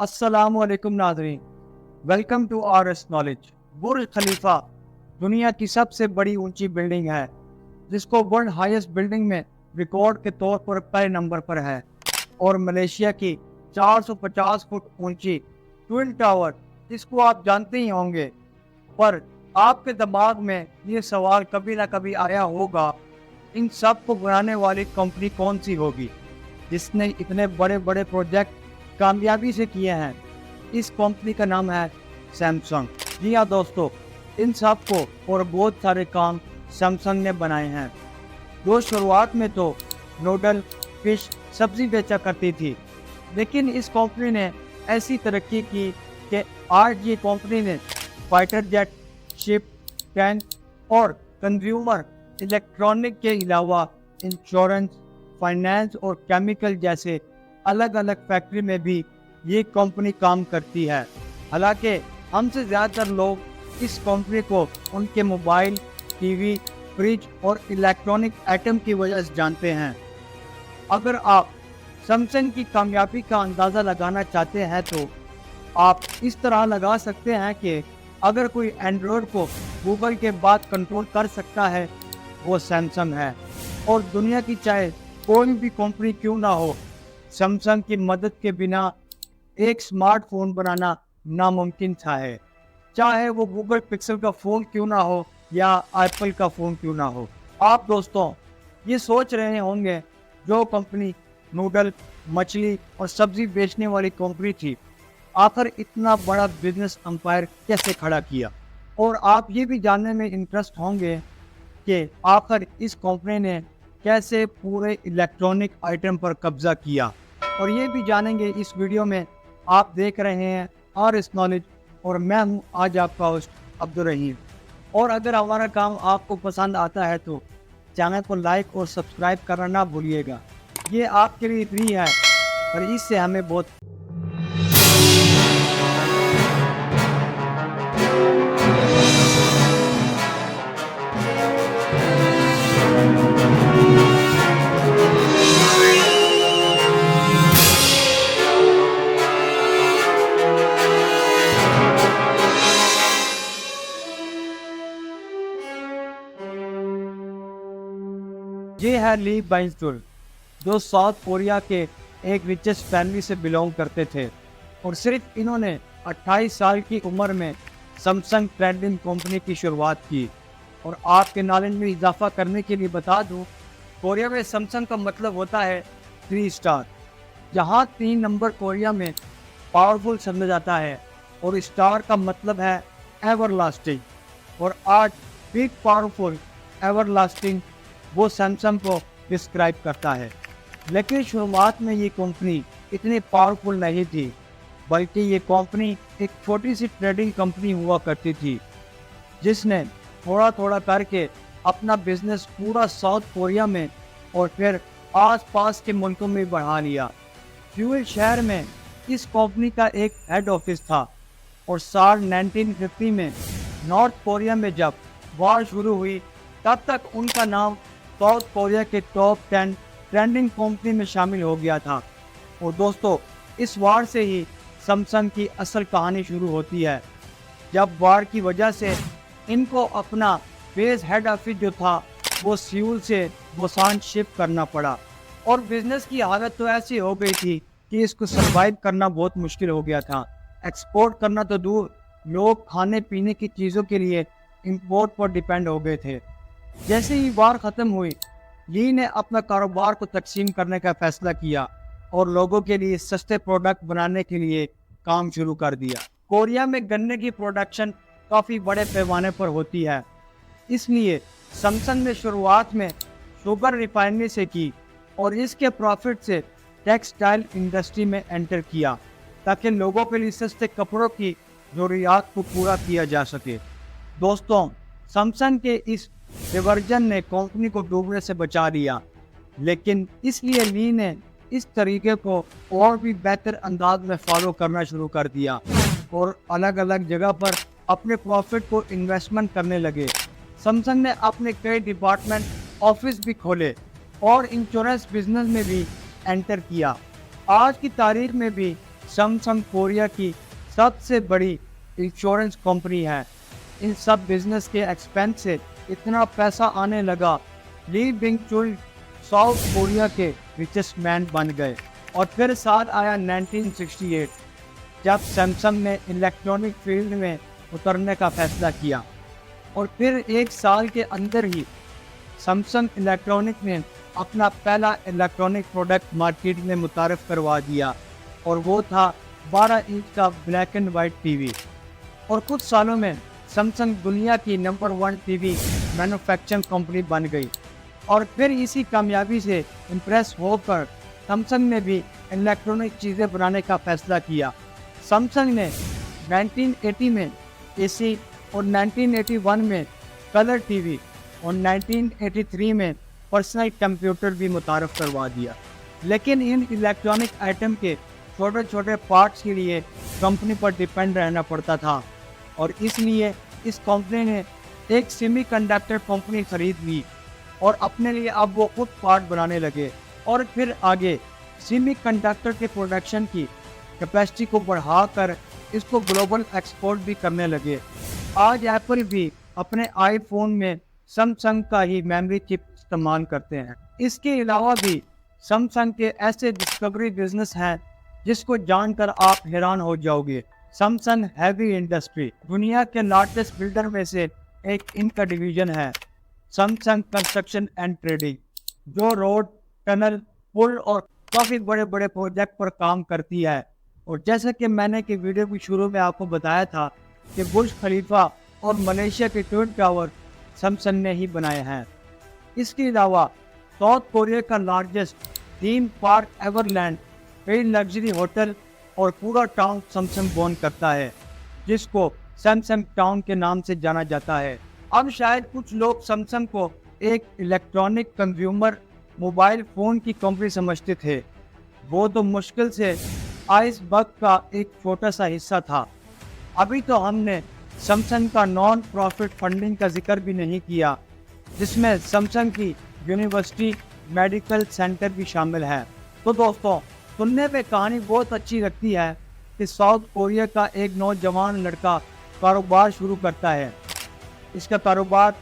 अस्सलामुअलैकुम नाज़रीन, welcome to RS knowledge. बुर्ज खलीफा दुनिया की सबसे बड़ी ऊंची बिल्डिंग है, जिसको वर्ल्ड हाईएस्ट बिल्डिंग में रिकॉर्ड के तौर पर पहले नंबर पर है। और मलेशिया की 450 फुट ऊंची ट्विन टावर, जिसको आप जानते ही होंगे। पर आपके दिमाग में ये सवाल कभी ना कभी आया होगा, इन सब को बनाने वाली कंपनी कौन सी होगी जिसने इतने बड़े बड़े प्रोजेक्ट कामयाबी से किए हैं। इस कंपनी का नाम है सैमसंग। जी हाँ दोस्तों, इन सब को और बहुत सारे काम सैमसंग ने बनाए हैं। जो शुरुआत में तो नूडल, फिश, सब्जी बेचा करती थी, लेकिन इस कंपनी ने ऐसी तरक्की की कि आज ये कंपनी ने फाइटर जेट, शिप, टैंक और कंज्यूमर इलेक्ट्रॉनिक के अलावा इंश्योरेंस, फाइनेंस और केमिकल जैसे अलग अलग फैक्ट्री में भी ये कंपनी काम करती है। हालांकि हमसे ज़्यादातर लोग इस कंपनी को उनके मोबाइल, टीवी, फ्रिज और इलेक्ट्रॉनिक आइटम की वजह से जानते हैं। अगर आप सैमसंग की कामयाबी का अंदाज़ा लगाना चाहते हैं तो आप इस तरह लगा सकते हैं कि अगर कोई एंड्रॉयड को गूगल के बाद कंट्रोल कर सकता है, वो सैमसंग है। और दुनिया की चाहे कोई भी कंपनी क्यों ना हो, सैमसंग की मदद के बिना एक स्मार्टफोन बनाना नामुमकिन था है। चाहे वो गूगल पिक्सल का फ़ोन क्यों ना हो या एप्पल का फ़ोन क्यों ना हो। आप दोस्तों ये सोच रहे होंगे, जो कंपनी नूडल, मछली और सब्जी बेचने वाली कंपनी थी, आखिर इतना बड़ा बिजनेस एम्पायर कैसे खड़ा किया। और आप ये भी जानने में इंटरेस्ट होंगे कि आखिर इस कंपनी ने कैसे पूरे इलेक्ट्रॉनिक आइटम पर कब्जा किया। और ये भी जानेंगे इस वीडियो में। आप देख रहे हैं आरएस नॉलेज और मैं हूं आज आपका होस्ट अब्दुल रहीम। और अगर हमारा काम आपको पसंद आता है तो चैनल को लाइक और सब्सक्राइब करना ना भूलिएगा। ये आपके लिए फ्री है और इससे हमें बहुत ये है ली बाइंसटुल, जो साउथ कोरिया के एक रिचेस्ट फैमिली से बिलोंग करते थे। और सिर्फ इन्होंने 28 साल की उम्र में सैमसंग ट्रेंडिंग कंपनी की शुरुआत की। और आपके नॉलेज में इजाफा करने के लिए बता दूं, कोरिया में सैमसंग का मतलब होता है 3 स्टार, जहां 3 नंबर कोरिया में पावरफुल समझा जाता है और स्टार का मतलब है एवरलास्टिंग। और आज बिग पावरफुल एवरलास्टिंग वो सैमसंग को डिस्क्राइब करता है। लेकिन शुरुआत में ये कंपनी इतनी पावरफुल नहीं थी, बल्कि ये कंपनी एक छोटी सी ट्रेडिंग कंपनी हुआ करती थी, जिसने थोड़ा थोड़ा करके अपना बिजनेस पूरा साउथ कोरिया में और फिर आसपास के मुल्कों में बढ़ा लिया। फ्यूल शहर में इस कंपनी का एक हेड ऑफिस था। और साल 1950 में नॉर्थ कोरिया में जब वॉर शुरू हुई, तब तक उनका नाम साउथ कोरिया के टॉप 10 ट्रेंडिंग कंपनी में शामिल हो गया था। और दोस्तों, इस वार से ही सैमसंग की असल कहानी शुरू होती है, जब वार की वजह से इनको अपना बेस हेड ऑफिस जो था वो सियोल से बुसान शिफ्ट करना पड़ा। और बिजनेस की हालत तो ऐसी हो गई थी कि इसको सर्वाइव करना बहुत मुश्किल हो गया था। एक्सपोर्ट करना तो दूर, लोग खाने पीने की चीज़ों के लिए इंपोर्ट पर डिपेंड हो गए थे। जैसे ही वार ख़त्म हुई, ली ने अपना कारोबार को तकसीम करने का फैसला किया और लोगों के लिए सस्ते प्रोडक्ट बनाने के लिए काम शुरू कर दिया। कोरिया में गन्ने की प्रोडक्शन काफ़ी बड़े पैमाने पर होती है, इसलिए सैमसंग ने शुरुआत में शुगर रिफाइनरी से की और इसके प्रॉफिट से टेक्सटाइल इंडस्ट्री में एंटर किया, ताकि लोगों के लिए सस्ते कपड़ों की ज़रूरियात को पूरा किया जा सके। दोस्तों, सैमसंग के इस डिवर्जन ने कंपनी को डूबने से बचा लिया, लेकिन इसलिए ली ने इस तरीके को और भी बेहतर अंदाज में फॉलो करना शुरू कर दिया और अलग अलग जगह पर अपने प्रॉफिट को इन्वेस्टमेंट करने लगे। सैमसंग ने अपने कई डिपार्टमेंट ऑफिस भी खोले और इंश्योरेंस बिजनेस में भी एंटर किया। आज की तारीख में भी सैमसंग कोरिया की सबसे बड़ी इंश्योरेंस कंपनी है। इन सब बिजनेस के एक्सपेंस से इतना पैसा आने लगा, ली बिंग चुल साउथ कोरिया के रिचेस्ट मैन बन गए। और फिर साल आया 1968, जब सैमसंग ने इलेक्ट्रॉनिक फील्ड में उतरने का फैसला किया। और फिर एक साल के अंदर ही सैमसंग इलेक्ट्रॉनिक ने अपना पहला इलेक्ट्रॉनिक प्रोडक्ट मार्केट में मुतारफ़ करवा दिया, और वो था 12 इंच का ब्लैक एंड वाइट टीवी। और कुछ सालों में सैमसंग दुनिया की नंबर 1 टीवी मैन्युफैक्चरिंग कंपनी बन गई। और फिर इसी कामयाबी से इम्प्रेस होकर सैमसंग ने भी इलेक्ट्रॉनिक चीज़ें बनाने का फैसला किया। सैमसंग ने 1980 में एसी और 1981 में कलर टीवी और 1983 में पर्सनल कंप्यूटर भी मुतारफ़ करवा दिया। लेकिन इन इलेक्ट्रॉनिक आइटम के छोटे छोटे पार्ट्स के लिए कंपनी पर डिपेंड रहना पड़ता था, और इसलिए इस कंपनी ने एक सेमीकंडक्टर कंपनी खरीद ली और अपने लिए अब वो खुद पार्ट बनाने लगे। और फिर आगे सेमीकंडक्टर के प्रोडक्शन की कैपेसिटी को बढ़ाकर इसको ग्लोबल एक्सपोर्ट भी करने लगे। आज एप्पल भी अपने आईफोन में सैमसंग का ही मेमोरी चिप इस्तेमाल करते हैं। इसके अलावा भी सैमसंग के ऐसे डिस्कवरी बिजनेस हैं जिसको जानकर आप हैरान हो जाओगे। सैमसंग हैवी इंडस्ट्री दुनिया के लार्जेस्ट बिल्डर में से एक इनका डिवीजन है, सैमसंग कंस्ट्रक्शन एंड ट्रेडिंग, जो रोड, टनल, पुल और काफ़ी बड़े बड़े प्रोजेक्ट पर काम करती है। और जैसा कि मैंने कि वीडियो के शुरू में आपको बताया था कि बुर्ज खलीफा और मलेशिया के ट्विन टावर सैमसंग ने ही बनाए हैं। इसके अलावा साउथ कोरिया का लार्जेस्ट थीम पार्क एवरलैंड कई लग्जरी होटल और पूरा टाउन सैमसंग ओन करता है, जिसको सैमसंग टाउन के नाम से जाना जाता है। अब शायद कुछ लोग सैमसंग को एक इलेक्ट्रॉनिक कंज्यूमर मोबाइल फ़ोन की कंपनी समझते थे। वो तो मुश्किल से आइसबर्ग का एक छोटा सा हिस्सा था। अभी तो हमने सैमसंग का नॉन प्रॉफिट फंडिंग का जिक्र भी नहीं किया, जिसमें सैमसंग की यूनिवर्सिटी मेडिकल सेंटर भी शामिल है। तो दोस्तों, सुनने में कहानी बहुत अच्छी लगती है कि साउथ कोरिया का एक नौजवान लड़का कारोबार शुरू करता है। इसका कारोबार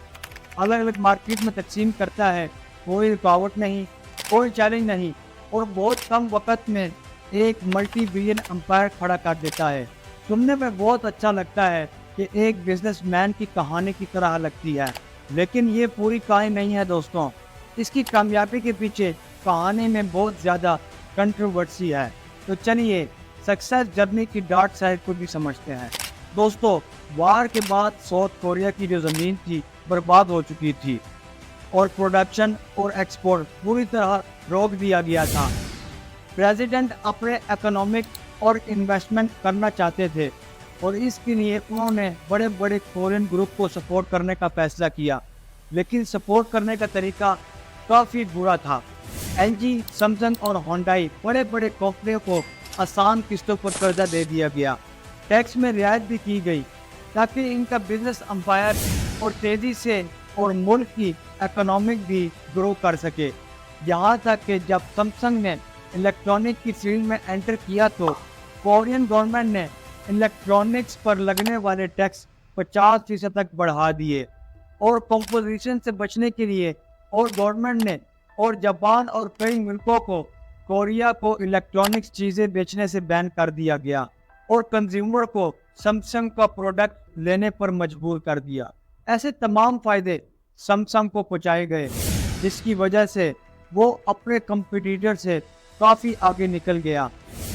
अलग अलग मार्केट में तकसीम करता है, कोई रुकावट नहीं, कोई चैलेंज नहीं, और बहुत कम वक्त में एक मल्टी बिलियन एम्पायर खड़ा कर देता है। सुनने में बहुत अच्छा लगता है कि एक बिजनेसमैन की कहानी की तरह लगती है, लेकिन ये पूरी कहानी नहीं है दोस्तों। इसकी कामयाबी के पीछे कहानी में बहुत ज़्यादा कंट्रोवर्सी है। तो चलिए सक्सेस जर्नी की डार्क साइड को भी समझते हैं। दोस्तों, वार के बाद साउथ कोरिया की जो ज़मीन थी बर्बाद हो चुकी थी, और प्रोडक्शन और एक्सपोर्ट पूरी तरह रोक दिया गया था। प्रेसिडेंट अपने इकोनॉमिक और इन्वेस्टमेंट करना चाहते थे, और इसके लिए उन्होंने बड़े बड़े कोरियन ग्रुप को सपोर्ट करने का फैसला किया, लेकिन सपोर्ट करने का तरीका काफ़ी बुरा था। एलजी, सैमसंग और होंडाई बड़े बड़े कंपनियों को आसान किस्तों पर कर्जा दे दिया गया। टैक्स में रियायत भी की गई ताकि इनका बिजनेस एम्पायर और तेज़ी से और मुल्क की इकोनॉमिक भी ग्रो कर सके। यहाँ तक कि जब सैमसंग ने इलेक्ट्रॉनिक की फील्ड में एंटर किया तो कोरियन गवर्नमेंट ने इलेक्ट्रॉनिक्स पर लगने वाले टैक्स 50% तक बढ़ा दिए, और कंपोजिशन से बचने के लिए और गवर्नमेंट ने और जापान और कई मुल्कों को कोरिया को इलेक्ट्रॉनिक्स चीज़ें बेचने से बैन कर दिया गया, और कंज्यूमर को सैमसंग का प्रोडक्ट लेने पर मजबूर कर दिया। ऐसे तमाम फ़ायदे सैमसंग को पहुँचाए गए, जिसकी वजह से वो अपने कंपटीटर से काफ़ी आगे निकल गया।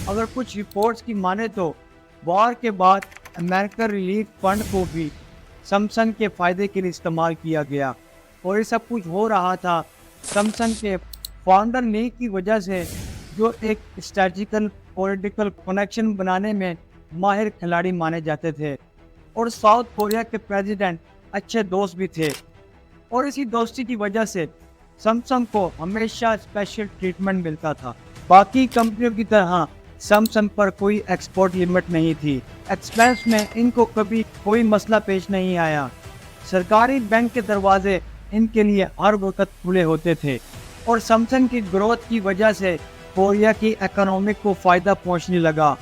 अगर कुछ रिपोर्ट्स की माने तो वार के बाद अमेरिकन रिलीफ फंड को भी सैमसंग के फ़ायदे के लिए इस्तेमाल किया गया, और ये सब कुछ हो रहा था सैमसंग के फाउंडर ली की वजह से, जो एक स्ट्रेटजिकल पॉलिटिकल कनेक्शन बनाने में माहिर खिलाड़ी माने जाते थे, और साउथ कोरिया के प्रेसिडेंट अच्छे दोस्त भी थे। और इसी दोस्ती की वजह से सैमसंग को हमेशा स्पेशल ट्रीटमेंट मिलता था। बाकी कंपनियों की तरह सैमसंग पर कोई एक्सपोर्ट लिमिट नहीं थी। एक्सपेंस में इनको कभी कोई मसला पेश नहीं आया। सरकारी बैंक के दरवाजे इनके लिए हर वक्त खुले होते थे, और सैमसंग की ग्रोथ की वजह से कोरिया की इकोनॉमिक को फ़ायदा पहुंचने लगा,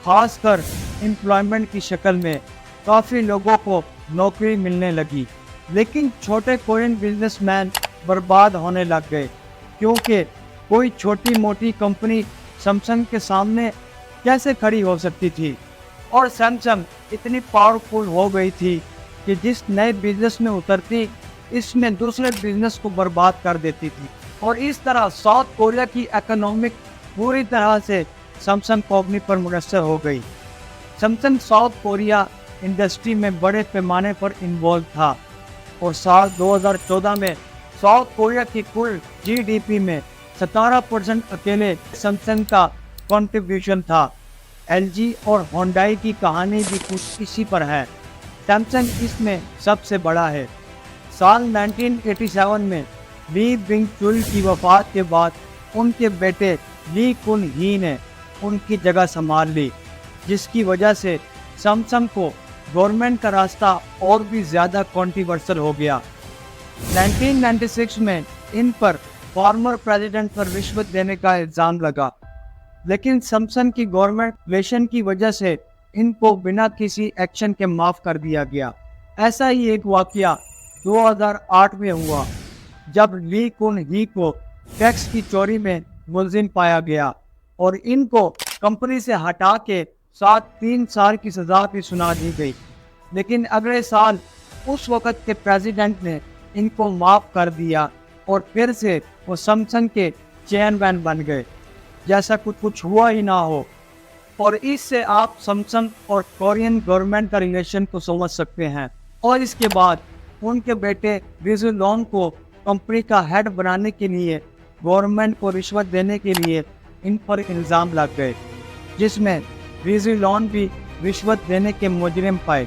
खासकर एम्प्लॉयमेंट की शक्ल में काफ़ी लोगों को नौकरी मिलने लगी। लेकिन छोटे कोरियन बिजनेसमैन बर्बाद होने लग गए, क्योंकि कोई छोटी मोटी कंपनी सैमसंग के सामने कैसे खड़ी हो सकती थी। और सैमसंग इतनी पावरफुल हो गई थी कि जिस नए बिजनेस में उतरती, इसमें दूसरे बिजनेस को बर्बाद कर देती थी। और इस तरह साउथ कोरिया की इकोनॉमिक पूरी तरह से सैमसंग कंपनी पर मुनहसर हो गई। सैमसंग साउथ कोरिया इंडस्ट्री में बड़े पैमाने पर इन्वॉल्व था और साल 2014 में साउथ कोरिया की कुल जीडीपी में 17% अकेले सैमसंग का कंट्रीब्यूशन था। एलजी और होंडाई की कहानी भी कुछ इसी पर है। सैमसंग इसमें सबसे बड़ा है। साल 1987 में ली बिंग चुल की वफात के बाद उनके बेटे ली कुन ही ने उनकी जगह संभाल ली, जिसकी वजह से सैमसंग को गवर्नमेंट का रास्ता और भी ज़्यादा कॉन्ट्रोवर्शियल हो गया। 1996 में इन पर फॉर्मर प्रेसिडेंट पर रिश्वत देने का इल्ज़ाम लगा, लेकिन सैमसंग की गवर्नमेंट रिलेशन की वजह से इनको बिना किसी एक्शन के माफ़ कर दिया गया। ऐसा ही एक वाक़या 2008 में हुआ, जब ली कुन ही को टैक्स की चोरी में मुलजिम पाया गया और इनको कंपनी से हटा के साथ 3 साल की सज़ा भी सुना दी गई। लेकिन अगले साल उस वक़्त के प्रेसिडेंट ने इनको माफ़ कर दिया और फिर से वो सैमसंग के चेयरमैन बन गए, जैसा कुछ हुआ ही ना हो। और इससे आप सैमसंग और कोरियन गवर्नमेंट का रिलेशन को समझ सकते हैं। और इसके बाद उनके बेटे रिजू लॉन्ग को कंपनी का हेड बनाने के लिए गवर्नमेंट को रिश्वत देने के लिए इन पर इल्ज़ाम लग गए, जिसमें रिजू लॉन्ग भी रिश्वत देने के मुजरिम पाए,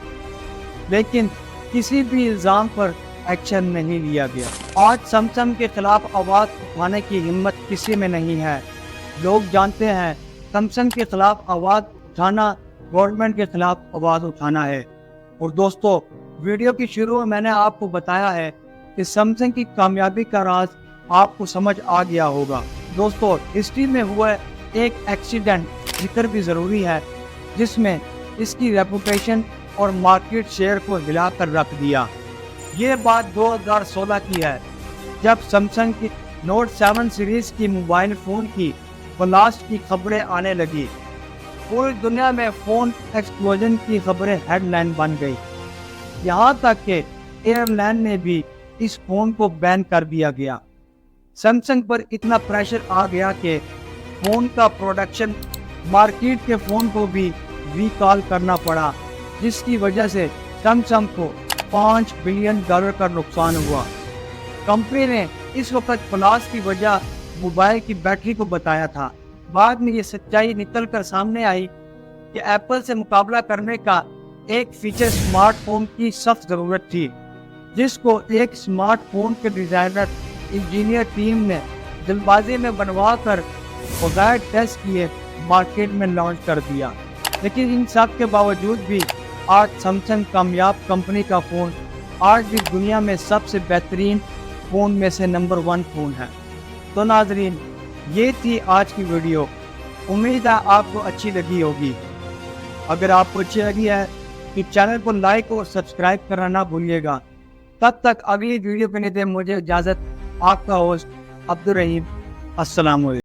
लेकिन किसी भी इल्ज़ाम पर एक्शन नहीं लिया गया। आज सैमसंग के खिलाफ आवाज़ उठाने की हिम्मत किसी में नहीं है। लोग जानते हैं सैमसंग के खिलाफ आवाज़ उठाना गवर्नमेंट के खिलाफ आवाज़ उठाना है। और दोस्तों, वीडियो की शुरू में मैंने आपको बताया है कि सैमसंग की कामयाबी का राज आपको समझ आ गया होगा। दोस्तों, हिस्ट्री में हुआ एक एक्सीडेंट जिक्र भी ज़रूरी है, जिसमें इसकी रेपुटेशन और मार्केट शेयर को हिलाकर रख दिया। ये बात 2016 की है, जब सैमसंग की नोट 7 सीरीज़ की मोबाइल फ़ोन की ब्लास्ट की खबरें आने लगी। पूरी दुनिया में फ़ोन एक्सप्लोजन की खबरें हेडलाइन बन गई। यहाँ तक कि एयरलाइन ने भी इस फ़ोन को बैन कर दिया गया। सैमसंग पर इतना प्रेशर आ गया कि फ़ोन का प्रोडक्शन मार्केट के फ़ोन को भी रिकॉल करना पड़ा, जिसकी वजह से सैमसंग को $5 बिलियन का नुकसान हुआ। कंपनी ने इस वक्त ब्लास्ट की वजह मोबाइल की बैटरी को बताया था। बाद में ये सच्चाई निकल कर सामने आई कि एप्पल से मुकाबला करने का एक फीचर स्मार्टफोन की सख्त ज़रूरत थी, जिसको एक स्मार्टफोन के डिज़ाइनर इंजीनियर टीम ने जल्दबाजी में बनवा कर बगैर टेस्ट किए मार्केट में लॉन्च कर दिया। लेकिन इन सब के बावजूद भी आज सैमसंग कामयाब कंपनी का फ़ोन आज भी दुनिया में सबसे बेहतरीन फ़ोन में से नंबर 1 फ़ोन है। तो नाजरीन, ये थी आज की वीडियो। उम्मीद है आपको अच्छी लगी होगी। अगर आपको अच्छी लगी है तो चैनल को लाइक और सब्सक्राइब करना ना भूलिएगा। तब तक अगली वीडियो के लिए मुझे इजाज़त। आपका होस्ट अब्दुल रहीम। अस्सलाम वालेकुम।